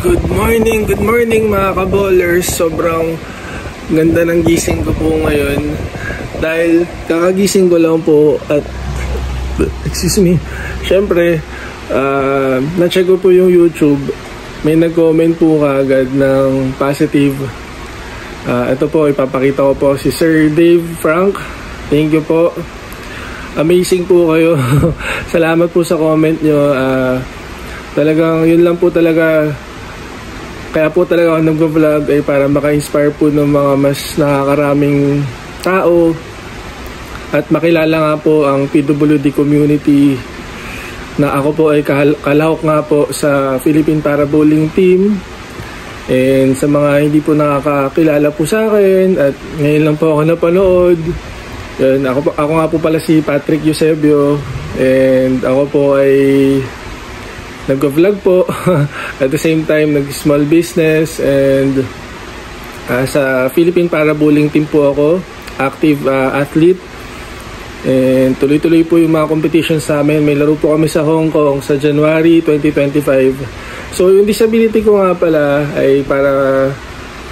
Good morning mga kaballers. Sobrang ganda ng gising ko po ngayon. Dahil kakagising ko lang po at syempre, na-check ko po yung YouTube. May nag-comment po kaagad ng positive. Ito po, ipapakita ko po si Sir Dave Frank. Thank you po. Amazing po kayo. Salamat po sa comment nyo. Talagang yun lang po talaga. Kaya po talaga ako nag-vlog para maka-inspire po ng mga mas nakakaraming tao at makilala nga po ang PWD community na ako po ay kalahok nga po sa Philippine Para Bowling Team. And sa mga hindi po nakakakilala po sa akin at ngayon lang po ako napanood, yun, ako nga po pala si Patrick Eusebio and ako po ay nag-vlog po at the same time nag-small business and sa Philippine Para Bowling Team po ako, active athlete and tuloy-tuloy po yung mga competitions sa amin. May laro po kami sa Hong Kong sa January 2025. So yung disability ko nga pala ay para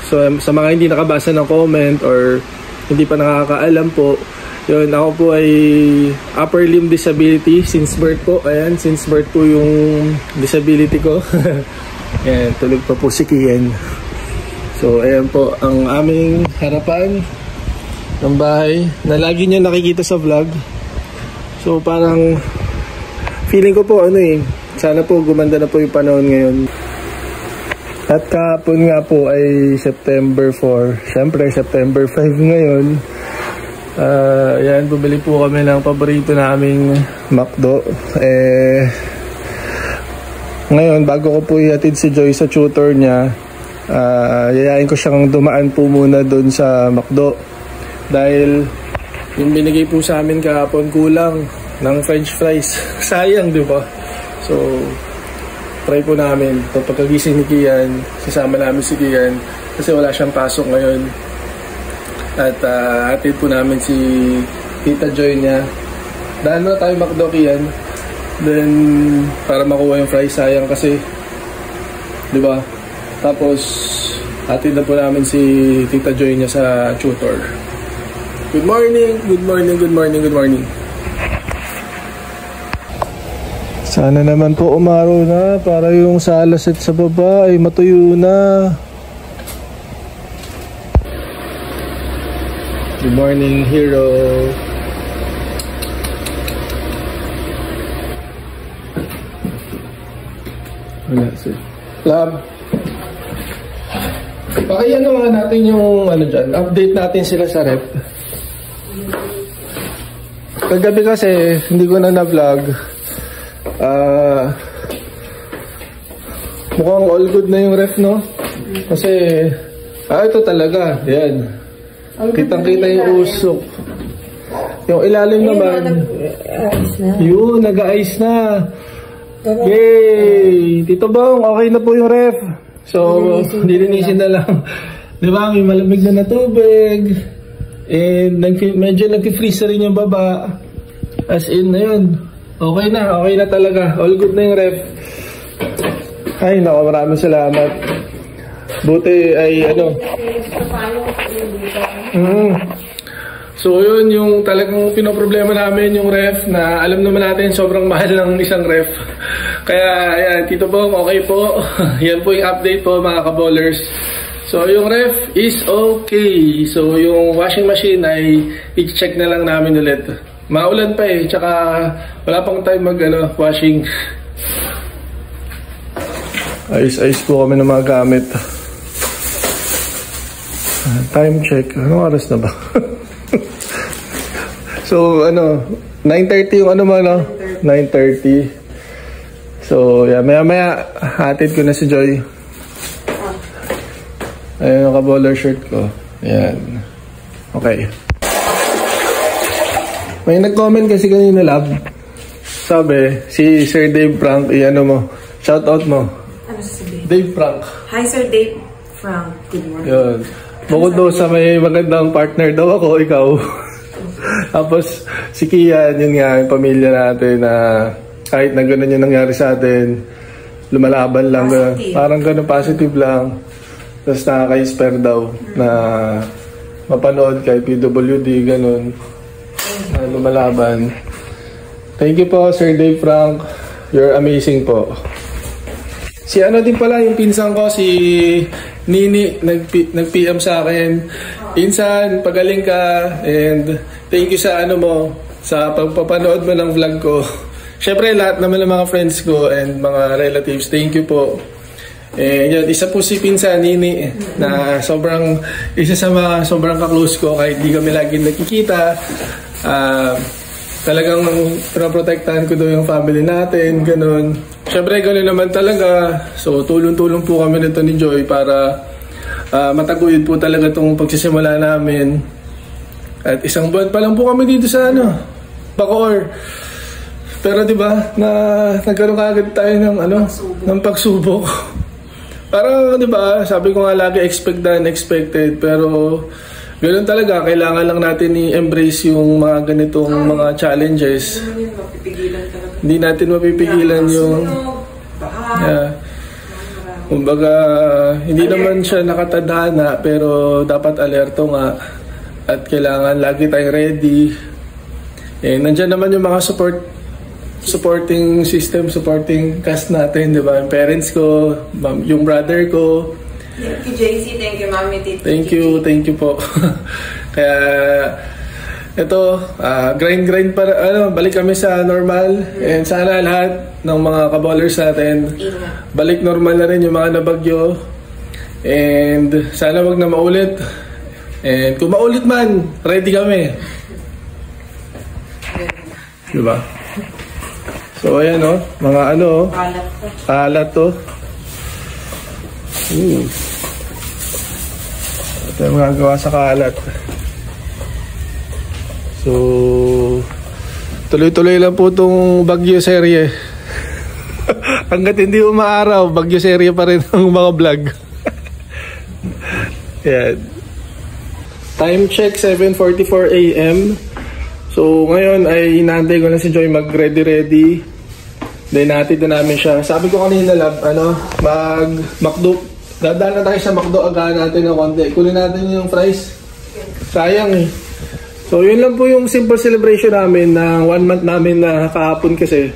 sa mga hindi nakabasa ng comment or hindi pa nakakaalam po, yun, ako po ay upper limb disability since birth po. Ayan, since birth po yung disability ko. Ayan, tulog pa po si Kian. So, ayan po ang aming harapan ng bahay na lagi nyo nakikita sa vlog. So, parang feeling ko po sana po gumanda na po yung panahon ngayon. At kahapon nga po ay September 4. Siyempre, September 5 ngayon. Yan, bumili po kami ng paborito naming McDo. Ngayon, bago ko po ihatid si Joy sa tutor niya, yayain ko siyang dumaan po muna doon sa McDo. Dahil yung binigay po sa amin kahapon kulang ng french fries. Sayang, di ba? So, try po namin. So, pagkagising ni Kian, sasama namin si Kian kasi wala siyang pasok ngayon. At hatid po namin si Tita Joy niya. Dahil na tayo McDo, Kian. Then, para makuha yung fries, sayang kasi, di ba? Tapos, hatid na po namin si Tita Joy niya sa tutor. Good morning, good morning, good morning, good morning. Sana naman po umaraw na para yung salasit sa baba ay matuyo na. Good morning, hero. Wala, sir. Lab. Pakiano nga natin yung dyan. Update natin sila sa rep. Kagabi kasi, hindi ko na vlog. Mukhang all good na yung rep, no? Kasi, ito talaga. Yan. Kitang-kita yung usok. Yung ilalim naman, yun, nag-a-ice na. Yay! Tito Bong, okay na po yung ref. So, nilinisin na lang. Diba, may malamig na tubig. And medyo nag-freeze rin yung baba. As in na yun. Okay na talaga. All good na yung ref. Ay, naku, maraming salamat. Buti ay So yun, yung talagang pinoproblema namin yung ref na alam naman natin sobrang mahal ng isang ref. Kaya ayan, Tito Bong, okay po. Yan po yung update po mga kaballers. So yung ref is okay. So yung washing machine ay i-check na lang namin ulit. Maulan pa tsaka wala pang time washing. Ayos po kami ng mga gamit. Time check. Anong oras na ba? So, 9:30 yung 9:30. So, yeah, maya-maya, hatid ko na si Joy. Ayun yung ka-baller shirt ko. Ayan. Okay. May nag-comment kasi kanina, Lab. Sabi, si Sir Dave Frank, shoutout mo. Ano sasabihin? Dave Frank. Hi, Sir Dave Frank. Good morning. Yun. Bukod daw sa may magandang partner daw ako, ikaw. Tapos, si Kian, yun nga, yung pamilya natin na kahit na gano'n yung nangyari sa atin, lumalaban lang. Positive. Parang ganun, positive lang. Tapos nakaka-inspire daw na mapanood kay PWD, ganun. Lumalaban. Thank you po, Sir Dave Frank. You're amazing po. Si ano din pala, yung pinsan ko, si Nini, nag-PM sa akin. Pinsan, pagaling ka. And thank you sa ano mo, sa pagpapanood mo ng vlog ko. Syempre, lahat naman ng mga friends ko and mga relatives, thank you po. Eh, yan, isa po si Pinsan, Nini, na isa sa mga sobrang ka-close ko kahit di kami lagi nakikita. Talagang pinaprotektahan ko daw yung family natin, ganun. Syempre, ganun naman talaga. So, tulong-tulong po kami nito ni Joy para mataguyod po talaga itong pagsisimula namin. At isang buwan pa lang po kami dito sa Bacoor. Pero 'di ba, nagkaroon kaagad tayo ng pagsubok. Parang 'di ba, sabi ko nga lagi expect the unexpected, pero ganoon talaga, kailangan lang natin i-embrace yung mga ganitong mga challenges. Hindi natin mapipigilan yung kumbaga, hindi naman siya nakatadhana, pero dapat alerto nga. At kailangan lagi tayong ready. Eh, nandyan naman yung mga supporting system, supporting cast natin, di ba? Yung parents ko, yung brother ko. Thank you, JC. Thank you, Mami. Thank you po. Kaya, ito, grind para, balik kami sa normal. And sana lahat ng mga kaballers natin, balik normal na rin yung mga nabagyo. And sana wag na maulit. And kung maulit man, ready kami. Diba? So ayan mga kalat to. Ito yung magagawa sa kalat. So tuloy-tuloy lang po itong Bagyo serye. Hanggat hindi umaaraw, Bagyo serye pa rin ang mga vlog. Yan. Time check, 7:44 AM. So, ngayon ay inaantay ko na si Joy mag-ready. Then, natin na namin siya. Sabi ko kanina, mag-McDo. Dadaan na tayo sa McDo. Agahan natin ng konti. Kunin natin yung fries. Sayang eh. So, yun lang po yung simple celebration namin na 1 month namin na kahapon kasi.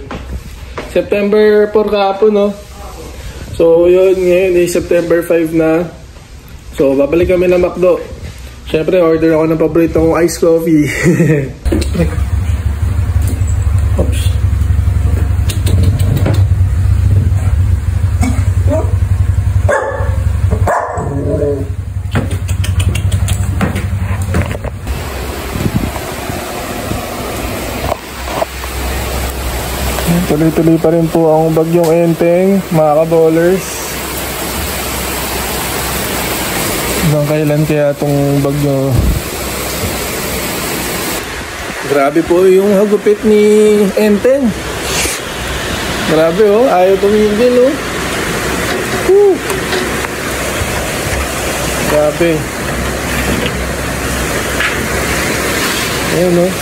September 4 kahapon, no? So, yun. Ngayon ay September 5 na. So, babalik kami ng McDo. Siyempre, order ako ng paborito kong iced coffee. Oops. Tuloy-tuloy pa rin po ang bagyong Enteng, mga kaballers. Hanggang kailan kaya itong bagyo? Grabe po yung hagupit ni Enteng. Grabe ayaw tumigil Grabe. Ayun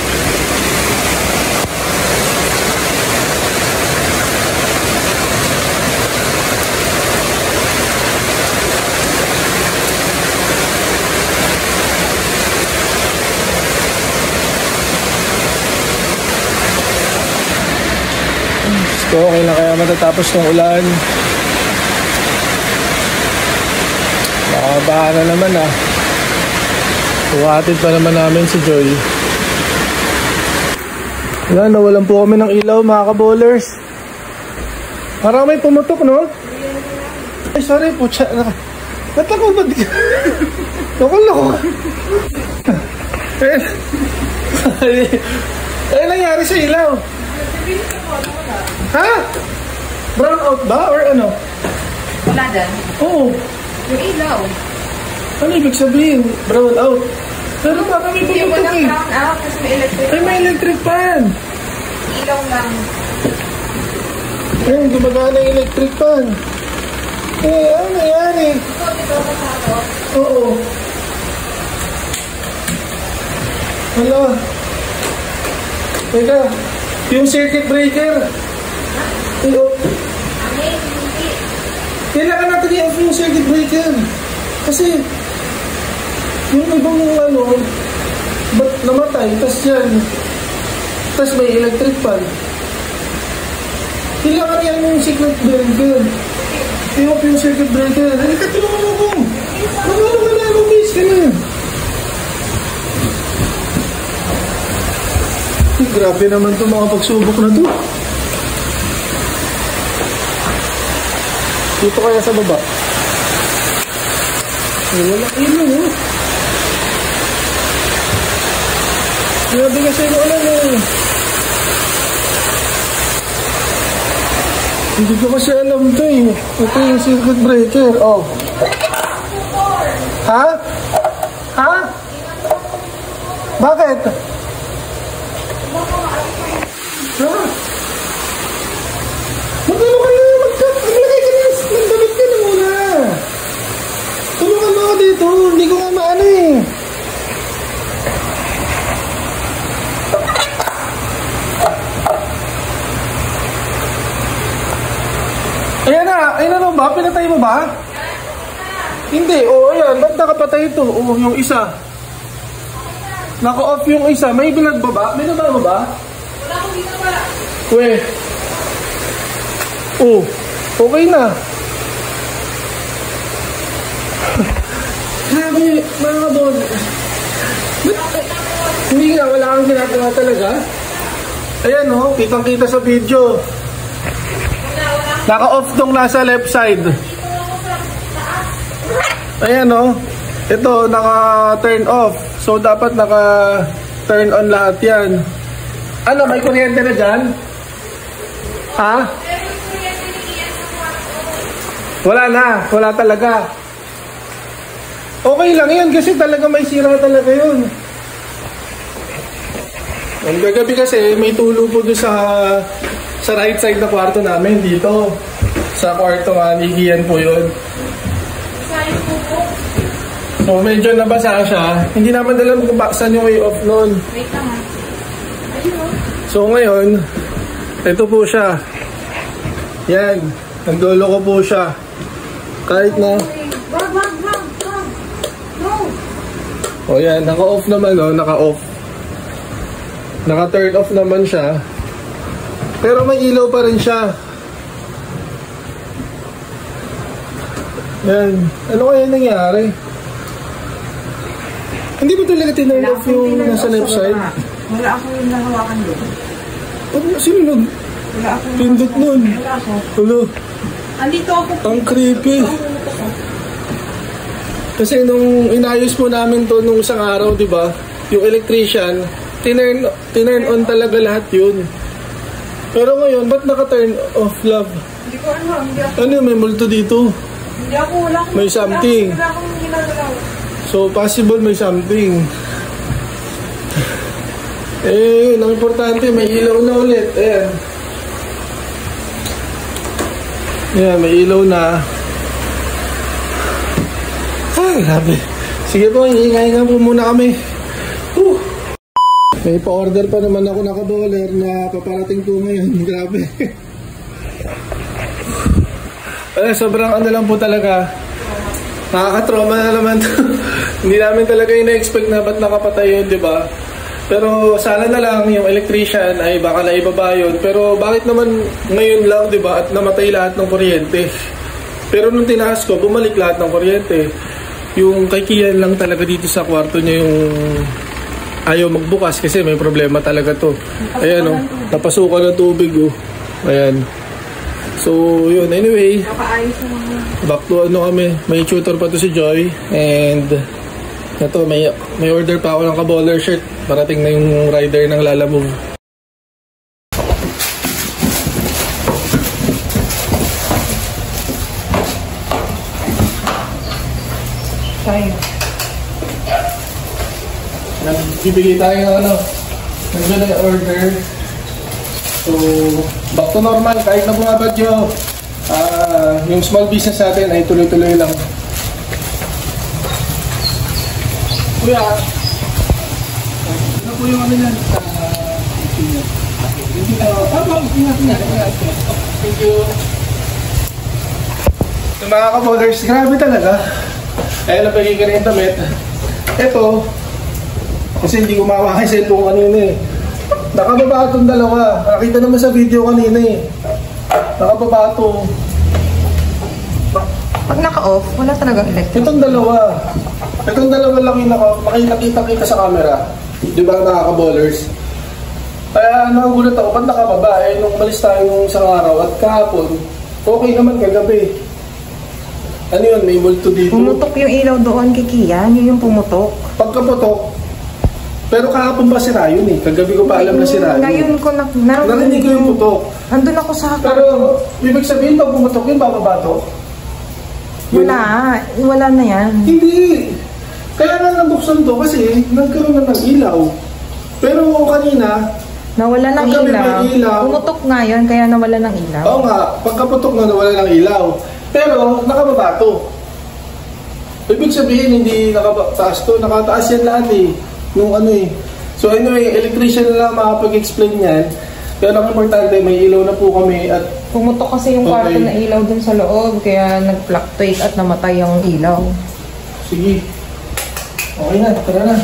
So, okay lang kaya matatapos ng ulan. Nakabahan na naman Tuwatid pa naman namin si Joy. Yan, nawalan po kami ng ilaw, mga kaballers. Parang may pumutok, no? Ay, sorry po. Ba't ako ba? Loko. Ano nangyari sa ilaw? Ha? Brown out ba? Or ano? Wala dyan? Oo. Yung ilaw. Ano ibig sabihin? Brown out? Pero baka may Yung pumutok walang brown out kasi may electric. Ay, may electric fan. Ilaw lang. Ayun, gumagana yung electric fan. Ano nangyari? Oo. Hala. Teka. Yung circuit breaker. Hello. Kailangan natin i-off yung circuit breaker. Kasi, yung ibang ba't namatay, tas yan, tas may electric fan. Kailangan yan yung circuit breaker. I-off yung circuit breaker. Halika, tulungan mo ko. Magano ka na, lumis ka na. Grabe naman itong mga pagsubok na to. Dito kaya sa baba. Wala ilaw, oh. Grabe kasi ko alam eh. Hindi ko kasi alam ito eh. Ito yung circuit breaker. Oh. Ha? Ha? Bakit? Ha? Magano ka na? Maglagay ka na. Magdamit ka na muna. Tulungan mo ako dito. Hindi ko nga maano eh. Ayan na ba? Pinatay mo ba? Hindi. O, ayan. Ba't nakapatay ito? O, yung isa. Naka-off yung isa. May binagba ba? May naba mo ba? Wala akong ginaba. We. Oh, okay na. Grabe, mga kabon. Hindi nga, wala kang ginagawa talaga. Ayan o, kitang-kita sa video. Naka-off tong nasa left side. Ayan o. Ito, naka-turn off. So, dapat naka-turn on lahat yan. Ano, may kuryente na dyan? Ha? Wala na. Wala talaga. Okay lang yan kasi talaga may sira talaga yun. Ang gagabi kasi may tulo po doon sa right side na kwarto namin dito. Sa kwarto nga, higiyan po yun. So medyo nabasa siya. Hindi naman alam kung saan yung way off nun. Wait lang ha. So ngayon, ito po siya. Yan. Nagdolo ko po siya. Kahit na... Wag. No. O yan, naka-off naman o. Naka-off. Naka-turn off naman siya. Pero may ilaw pa rin siya. Yan. Ano kaya nangyari? Hindi ba talaga tinurn off yung nasa left side? Wala akong yung nahawakan doon. Sino nun? Wala akong... Pindot nun. Wala ako. Hello. Andito ako. Ang creepy. Kasi nung inayos po namin to nung isang araw, di ba? Yung electrician, tinurn on talaga lahat yun. Pero ngayon, ba't naka-turn off, love? Hindi ko ano. Ano yung may multo dito? Hindi ako. Wala akong... May something. Wala akong ginagalaw. So, possible may something. Eh, yun, ang importante, may ilaw na ulit. Ayan. Ayan, may ilaw na. Ay, grabe. Sige po, hinga-hinga po muna kami. May pa-order pa naman ako na kaboler na paparating po ngayon. Grabe. Sobrang ano lang po talaga. Nakaka-trauma na naman to. Hindi namin talaga ina-expect na ba't nakapatay yun, di ba? Pero sana na lang yung electrician ay baka naibaba yun. Pero bakit naman ngayon lang, di ba? At namatay lahat ng kuryente. Pero nung tinaas ko, bumalik lahat ng kuryente. Yung kay Kian lang talaga dito sa kwarto niya yung ayaw magbukas kasi may problema talaga to. Ayan o, napasukan ng tubig o. Ayan. So, yun. Anyway, back to ano kami. May tutor pa to si Joy. And, ito, may order pa ako ng ka-bowler shirt. Parating na yung rider ng Lalamove. Tayo. Nagbibigay tayo ng ano. Nandiyan na yung order. So, back to normal. Kahit na bumabadyo, yung small business natin ay tuloy-tuloy lang. Kuya, ano po yung ano yan? Thank you. So mga kaballers, grabe talaga. Ayun na pagiging yung damit. Ito, kasi hindi ko mawakay sa ito kanina eh. Nakababa itong dalawa. Nakita naman sa video kanina eh. Nakababa ito. Pag naka-off, wala talagang electric. Itong dalawa. Itong dalawa lang yung makikita sa camera. Di ba mga kaballers? Kaya nagulat ako, ba't nakababa? Eh, nung umalis tayo nung isang araw at kahapon, okay naman kagabi. Ano yun? May multo dito. Pumutok yung ilaw doon kay Kian, yun yung pumutok. Pagkaputok, pero kahapon ba sira yun eh? Kagabi ko pa alam na sira yun. Ngayon ko narinig ko yung putok. Andun ako sa Pero, ibig sabihin pag pumutok yun, bababa to? Wala na yan. Hindi. Kaya nga nabuksan to kasi nagkaroon na ng ilaw. Pero kanina, nawala ng ilaw. Pumutok nga yun, kaya nawala ng ilaw. Oo nga, pagkaputok na nawala ng ilaw. Pero nakababa to. Ibig sabihin hindi nakataas to, nakataas yan lahat eh. Nung ano eh. So anyway, electrician na lang makapag-explain yan. Pero ang importante, may ilaw na po kami at pumutok kasi yung kwarto na ilaw dun sa loob, kaya nag-fluctuate at namatay ang ilaw. Sige. Okay na, tara na.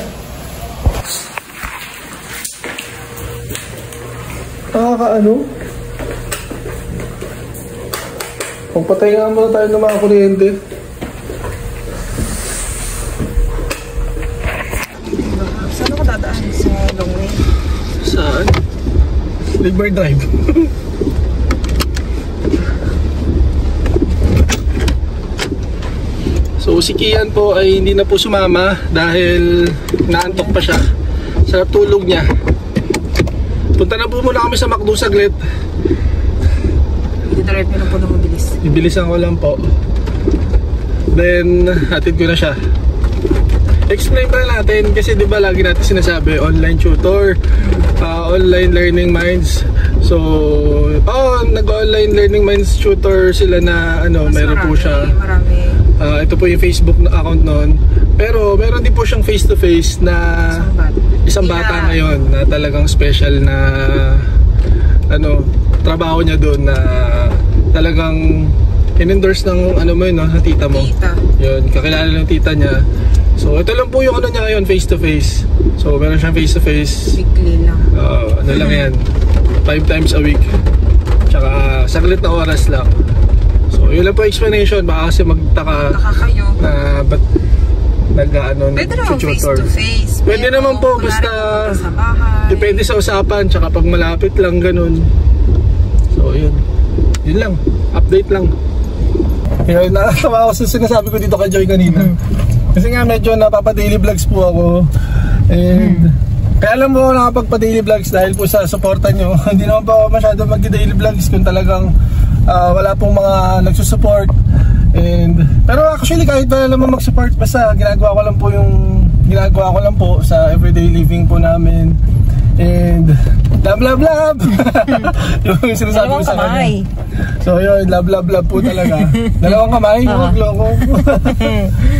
Nakakaano? Pagpatay nga muna tayo ng mga kuryente. Saan ako dadaan? Sa long way? Saan? Liber Drive. So si Kian po ay hindi na po sumama dahil naantok pa siya. Sarap tulog niya. Punta na po muna kami sa McDo saglit. Drive na po na mabilis. Ibilisan ko lang po. Then hatid ko na siya. Explain pa natin kasi di ba lagi natin sinasabi online tutor, online learning minds. So, nag-online learning minds tutor sila na ano, meron po siya. Marami. Ito po yung Facebook na account noon. Pero meron din po siyang face to face na isang bata ngayon na talagang special na ano, trabaho niya doon na talagang in-endorse ng ano mo yun, no, tita mo. Tita. Yun, kakilala ng tita niya. So ito lang po yung ano niya ngayon, face to face. So meron siyang face to face. Weekly lang. Ano lang yan, 5 times a week. Tsaka saglit na oras lang. So yun lang po explanation. Baka kasi magtaka kayo na ba't nag-ano, pwede naman face to face. Pwede naman po, basta sa bahay. depende sa usapan. Tsaka pag malapit lang ganun. So yun, yun lang, update lang. Yun, nakatawa ako sa sinasabi ko dito kay Joy kanina. Kasi nga medyo napapa-daily vlogs po ako. And kaya alam mo nakapagpa-daily vlogs dahil po sa suporta nyo. Hindi naman po ako masyado mag-daily vlogs kung talagang wala pong mga nagsusupport. Pero actually kahit wala naman mag-support, basta ginagawa ko lang po sa everyday living po namin. And love love love. Yung sinasabi ko sa kanya. So yun, love love love po talaga. Dalawang kamay, huwag loko.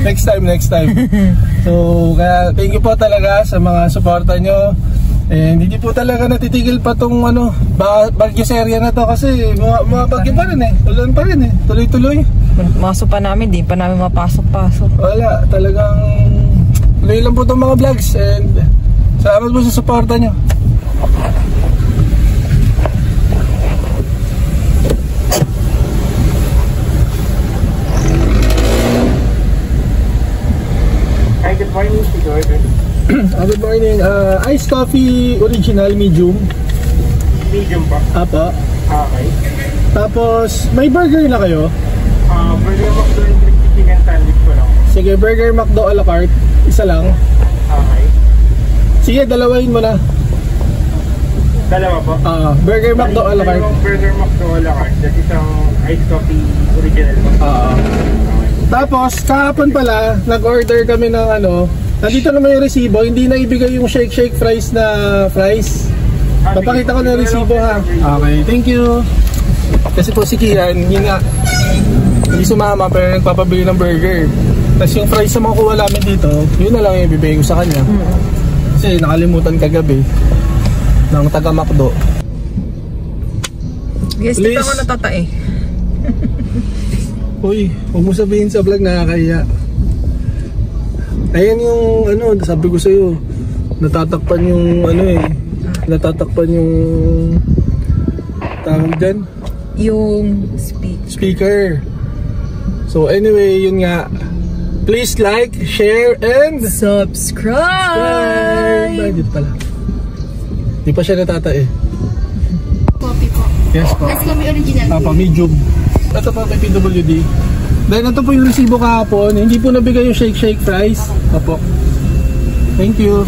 Next time. So kaya thank you po talaga sa mga suporta nyo. And hindi po talaga natitigil pa tong ano, bagyo sa area na to kasi mga bagyo pa rin eh. Ulan pa rin eh. Tuloy-tuloy. Maso pa namin, di pa namin mapasok-pasok. Wala, talagang tuloy lang po itong mga vlogs. And salamat po sa suporta nyo. Hi, good morning, si Jordan. Good morning. Iced coffee original medium. Medium pa. Apa. Okay. Tapos may burger na kayo? Burger McDo and crispy chicken sandwich ko lang. Sige, burger McDo a la carte. Isa lang. Okay. Sige, dalawahin mo na. Dalawa po? Burger McDo a la carte. Burger McDo a la carte. That's isang iced coffee original po. Okay. Tapos, kahapon pala, nag-order kami ng ano. Nandito naman yung resibo. Hindi na ibigay yung shake fries na fries. Papakita ko na yung resibo ha. Okay, thank you. Kasi po si Kian, yun nga, hindi sumama pero nagpapabili ng burger. Tapos yung fries na makukuha namin dito, yun na lang yung ibibigay ko sa kanya. Kasi nakalimutan kagabi ng taga McDo. Yes, dito ako natatae. Uy, huwag mo sabihin sa vlog nakakahiya. Ayan yung ano, sabi ko sa'yo, natatakpan yung ano eh, natatakpan yung tawag dyan, Yung speaker. So anyway, yun nga, please like, share, and subscribe! Ay, dito pala. Di pa siya natatae. Coffee po. Yes po. Let's go original. Papa, medium. Ito pa kay PWD. Then ito po yung resibo kahapon. Hindi po nabigay yung shake price. Opo. Thank you.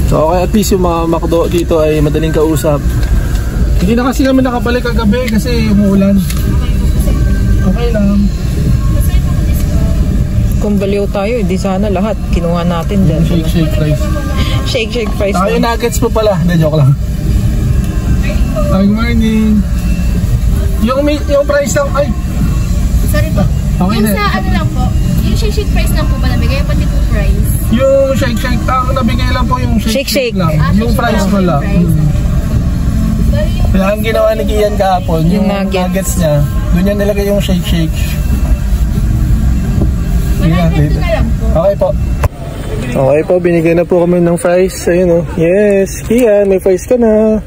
So okay, at least yung mga McDo dito ay madaling kausap. Hindi na kasi kami nakabalik kagabi kasi umuulan. Okay lang. Kung baliw tayo, di sana lahat kinuha natin dyan. Shake price. Shake price. Yung nuggets po pala. Hindi, joke lang. Good morning. Yung price lang, ay. Sorry po. Okay yung na. sa ano lang po, yung shake price lang po ba nabigay? Pati po price? Yung shake, ang nabigay lang po yung shake lang. Yung price mo lang. Kaya ang ginawa ni Kian kahapon, yung nuggets niya, doon niya nilagay yung shake. Ito na lang po. Okay po. Okay po, binigay na po kami ng fries. Ayun o. Yes, Kian, may fries ka na.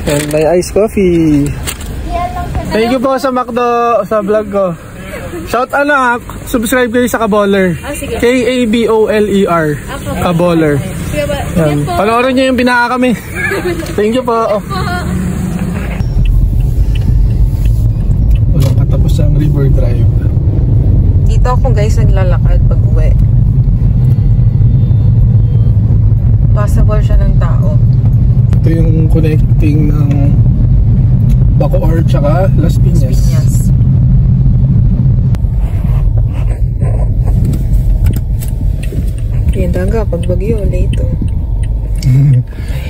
And may iced coffee. Thank you po sa McDo, sa vlog ko. Shout out, subscribe kayo sa Kaboler. K-A-B-O-L-E-R. Kaboler. Panoorin nyo yung binaka kami. Thank you po. Walang katapos ang River Drive. Dito ako guys naglalakad pag uwi. Passable siya ng tao. Ito yung connecting ng Bacoor tsaka Las Piñas. Yan daga, pag bagyo, late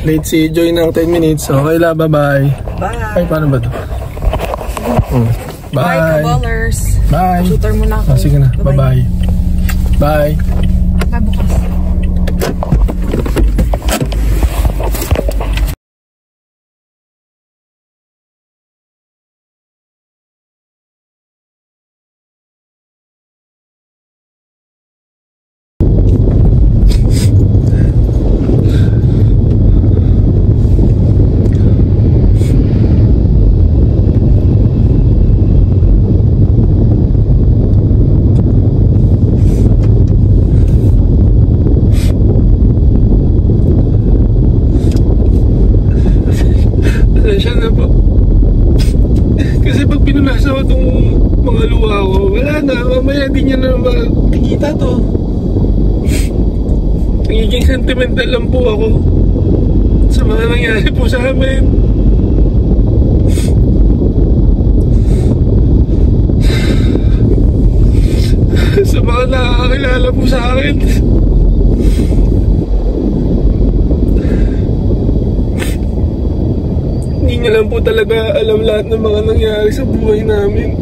late si Joy ng 10 minutes. Okay la, bye-bye. Bye. Ay, paano ba ito? Bye. Bye, Kaballers. Bye. Shooter muna ako. Sige na, bye-bye. Bye. Bukas. Kasi pag pinunasan ko itong mga luha ko, wala na, mamaya di niya na makikita to. Nagiging sentimental lang po ako sa mga nangyari po sa amin. Sa mga nakakakilala po sa akin. Hindi niya lang po talaga alam lahat ng mga nangyari sa buhay namin.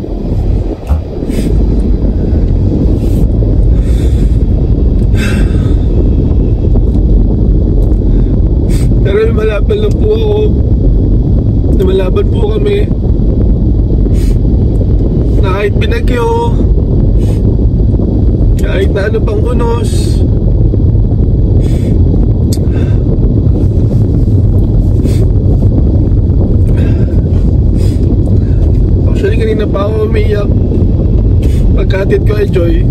Pero lumalaban lang po ako. Lumalaban po kami. Na kahit binagyo, kahit na ano pang unos, actually kanina pa ako umiyak pagkatid ko ay Joy.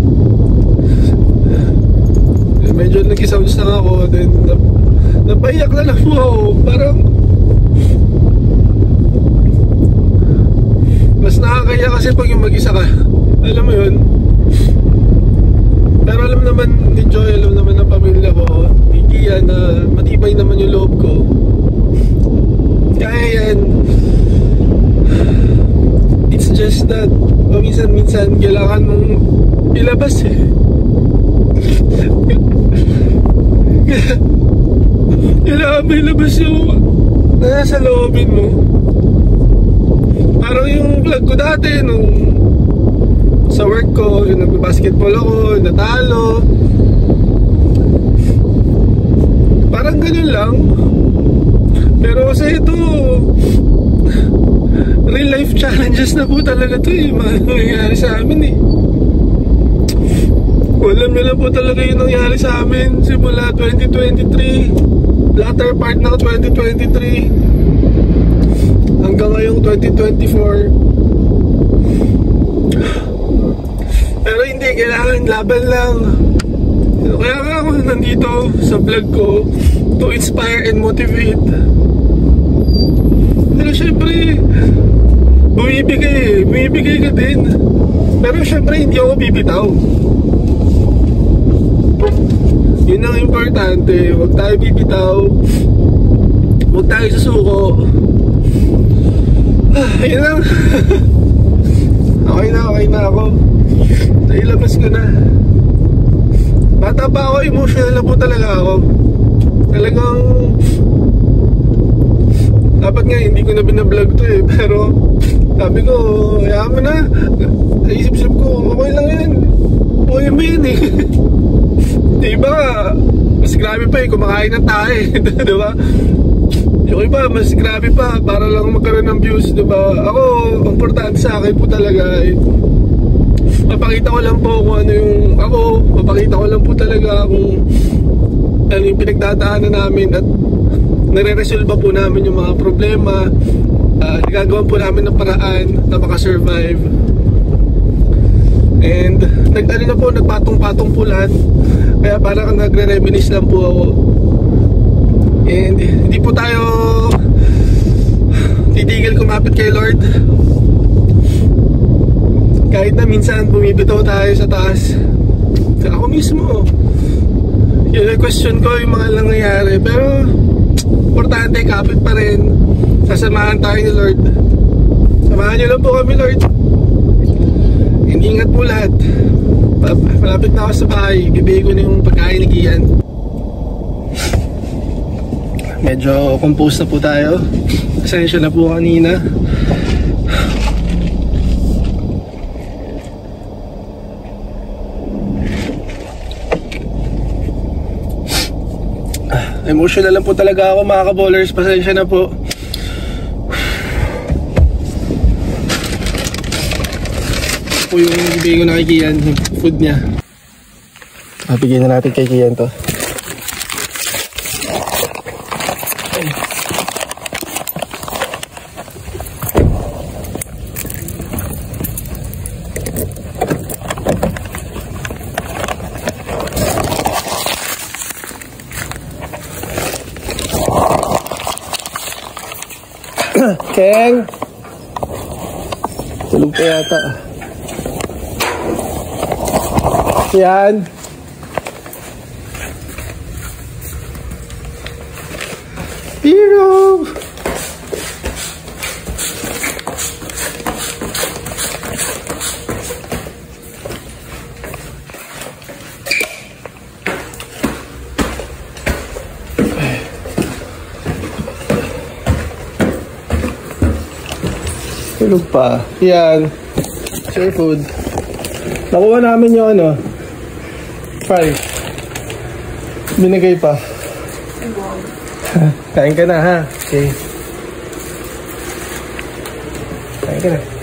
Medyo nag-sounds lang ako, then napaiyak na lang po ako. Parang mas nakakaya kasi pag yung mag-isa ka, alam mo yun. Pero alam naman ni Joy, alam naman ng pamilya ko, hindi yan na matibay naman yung loob ko. Kaya yan. It's just that minsan kailangan mong ilabas eh. Kailangan mo ilabas yung nasa loobin mo. Parang yung vlog ko dati nung sa work ko, yung nag-basketball ako, natalo. Parang ganun lang. Pero kasi ito, real life challenges na po talaga to eh. Mga nangyayari sa amin eh. Alam nyo na po talaga yung nangyari sa amin simula 2023, latter part ng 2023 hanggang ngayong 2024. Pero hindi, kailangan laban lang. Kaya nga ako nandito sa vlog ko to inspire and motivate. Pero syempre bumibigay ka din. Pero syempre hindi ako bibitaw. Yun ang importante. Huwag tayo bibitaw, huwag tayo susuko. Yun lang. Okay na ako. Nailabas ko na. Bata pa ako, emotional na po talaga ako. Talagang dapat nga hindi ko na binablog to eh. Pero sabi ko, hayaan mo na. Naisip-sip ko, okay lang yan. Okay mo yan eh. Diba, mas grabe pa eh, kumakain ng tae. Diba? Yung iba, mas grabe pa, para lang magkaroon ng views. Diba? Ako, importante sa akin po talaga eh. Mapakita ko lang po kung ano yung ako. Mapakita ko lang po talaga kung ano yung pinagdadaanan namin. At nare-resolve po namin yung mga problema. Nagagawan po namin ng paraan na makasurvive. And nag-ano na po, nagpatong-patong po lahat. Kaya parang nagre-reminisce lang po ako. And hindi po tayo titigil kumapit kay Lord. Kahit na minsan bumibitaw tayo sa taas. Ako mismo, yun ang question ko yung mga nangyayari. Pero importante, kapit pa rin. Sasamahan tayo ni Lord. Samahan niyo lang po kami, Lord. Ingat po lahat. Malapit na ako sa bahay. Bibigay ko na yung pagkain ni Kian. Medyo compose na po tayo. Pasensya na po kanina. Emotional lang po talaga ako mga ka-ballers. Pasensya na po. Po yung bibigay ko na kay Kian, yung food niya. Bigyan na natin kay Kian to. Keng! Tulog pa yata. Yan. Piro! Tulog pa. Yan. Share food. Nakuha namin yung ano. 5. Binigay pa. Kain ka na ha. Okay. Kain ka na.